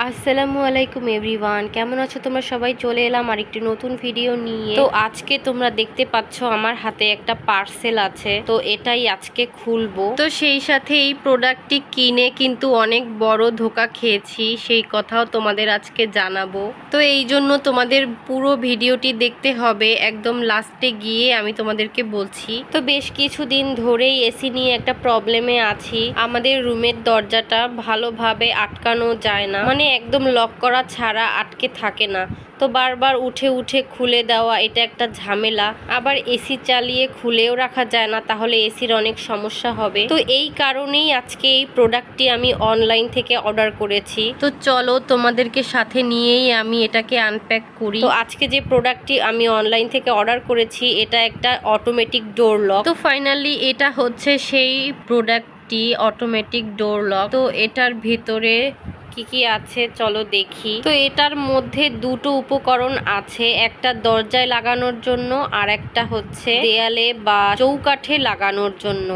আসসালামু আলাইকুম এভরিওয়ান, কেমন আছো তোমরা সবাই? চলে এলাম আরেকটি নতুন ভিডিও নিয়ে। তো আজকে তোমরা দেখতে পাচ্ছ আমার হাতে একটা পার্সেল আছে, তো এটাই আজকে খুলবো। তো সেই সাথে এই প্রোডাক্টটি কিনে কিন্তু অনেক বড় ধোঁকা খেয়েছি, সেই কথাও তোমাদের আজকে জানাবো। তো এই জন্য তোমাদের পুরো ভিডিওটি দেখতে হবে, একদম লাস্টে গিয়ে আমি তোমাদেরকে বলছি। তো বেশ কিছুদিন ধরেই এসি নিয়ে একটা প্রবলেমে আছি। আমাদের রুমের দরজাটা ভালোভাবে আটকানো যায় না, মানে একদম লক করা ছাড়া আটকে থাকে না। তো বারবার উঠে উঠে খুলে দেওয়া, এটা একটা ঝামেলা। আবার এসি চালিয়ে খুলেও রাখা যায় না, তাহলে এসির অনেক সমস্যা হবে। তো এই কারণেই আজকে এই প্রোডাক্টটি আমি অনলাইন থেকে অর্ডার করেছি। তো চলো তোমাদেরকে সাথে নিয়েই আমি এটাকে আনপ্যাক করি। তো আজকে যে প্রোডাক্টটি আমি অনলাইন থেকে অর্ডার করেছি, এটা একটা অটোমেটিক ডোর লক। তো ফাইনালি এটা হচ্ছে সেই প্রোডাক্টটি, অটোমেটিক ডোর লক। তো এটার ভিতরে কি কি আছে চলো দেখি। তো এটার মধ্যে দুটো উপকরণ আছে, একটা দরজায় লাগানোর জন্য আর একটা হচ্ছে দেয়ালে বা চৌকাঠে লাগানোর জন্য।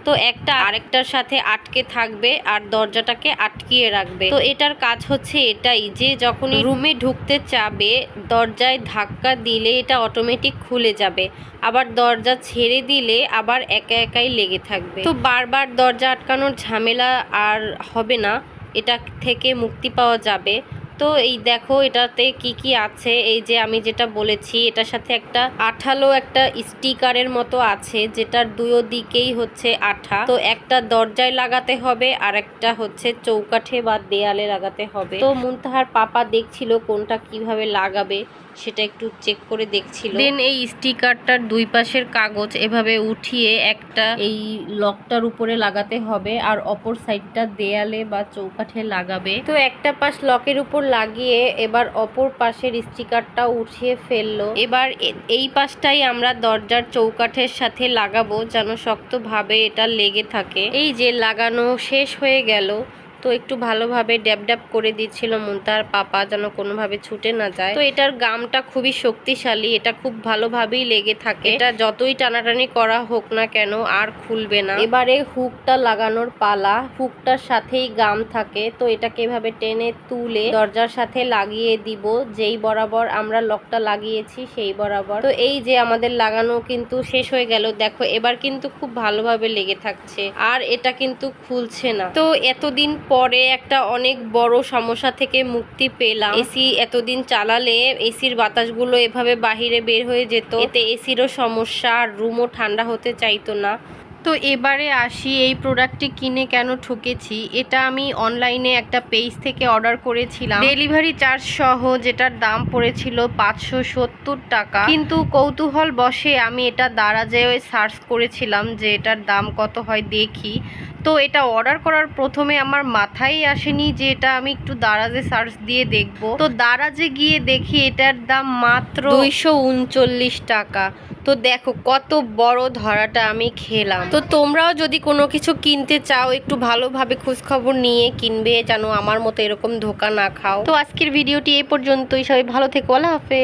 তো একটা আরেকটার সাথে আটকে থাকবে আর দরজাটাকে আটকিয়ে রাখবে। তো এটার কাজ হচ্ছে এটাই, যে যখনই রুমে ঢুকতে চাবে দরজায় ধাক্কা দিলে এটা অটোমেটিক খুলে যাবে, আবার দরজা ছেড়ে দিলে আবার একা একাই লেগে থাকবে। তো বারবার দরজা আটকানোর ঝামেলা আর হবে না, এটা থেকে মুক্তি পাওয়া যাবে। তো এই দেখো এটাতে কি কি আছে। এই যে আমি যেটা বলেছি, এটার সাথে একটা আঠালো একটা স্টিকারের মতো আছে, যেটার দুই দিকেই হচ্ছে আঠা। তো একটা দরজায় লাগাতে হবে আর একটা হচ্ছে চৌকাঠে বা দেয়ালে লাগাতে হবে। তো মুনতাহার পাপা দেখছিল কোনটা কিভাবে লাগাবে, সেটা একটু চেক করে দেখছিল। দেন এই স্টিকারটার দুই পাশের কাগজ এভাবে উঠিয়ে একটা এই লকটার উপরে লাগাতে হবে, আর অপর সাইডটা দেয়ালে বা চৌকাঠে লাগাবে। তো একটা পাশ লকের উপর লাগিয়ে এবার অপর পাশের স্টিকারটা উঠিয়ে ফেললো। এবার এই পাশটাই আমরা দরজার চৌকাঠের সাথে লাগাবো, যেন শক্তভাবে এটা লেগে থাকে। এই যে লাগানো শেষ হয়ে গেল। তো একটু ভালোভাবে ড্যাব ড্যাব করে দিচ্ছিল মুনতাহার পাপা, যেন কোনোভাবে ছুটে না যায়। তো এটার গামটা খুবই শক্তিশালী, এটা খুব ভালোভাবেই লেগে থাকে। এটা যতই টানাটানি করা হোক না কেন আর খুলবে না। এবারে হুকটা লাগানোর পালা। হুকটার সাথেই গাম থাকে, তো এটাকে এভাবে টেনে তুলে দরজার সাথে লাগিয়ে দিব, যেই বরাবর আমরা লকটা লাগিয়েছি সেই বরাবর। তো এই যে আমাদের লাগানো কিন্তু শেষ হয়ে গেল। দেখো এবার কিন্তু খুব ভালোভাবে লেগে থাকছে, আর এটা কিন্তু খুলছে না। তো এতদিন পরে একটা অনেক বড় সমস্যা থেকে মুক্তি পেলাম। এসি এতদিন চালালে এসির বাতাসগুলো এভাবে বাহিরে বের হয়ে যেত, এতে এসিরও সমস্যা, আর রুমও ঠান্ডা হতে চাইতো না। তো এবারে আসি এই প্রোডাক্টটি কিনে কেন ঠকেছি। এটা আমি অনলাইনে একটা পেজ থেকে অর্ডার করেছিলাম ডেলিভারি চার্জ সহ, যেটার দাম পড়েছিল 570 টাকা। কিন্তু কৌতূহল বশে আমি এটা দারাজে সার্চ করেছিলাম যে এটার দাম কত হয় দেখি। তো এটা অর্ডার করার প্রথমে আমার মাথায় আসেনি যে এটা আমি একটু দারাজে সার্চ দিয়ে দেখব। তো দারাজে গিয়ে দেখি এটার দাম মাত্র 239 টাকা। তো দেখো কত বড় ধরাটা আমি খেলাম। তো তোমরাও যদি কোনো কিছু কিনতে চাও, একটু ভালোভাবে খোঁজখবর নিয়ে কিনবে, যেন আমার মতো এরকম ধোকা না খাও। তো আজকের ভিডিওটি এই পর্যন্তই। সবাই ভালো থেকো, আল্লাহ হাফেজ।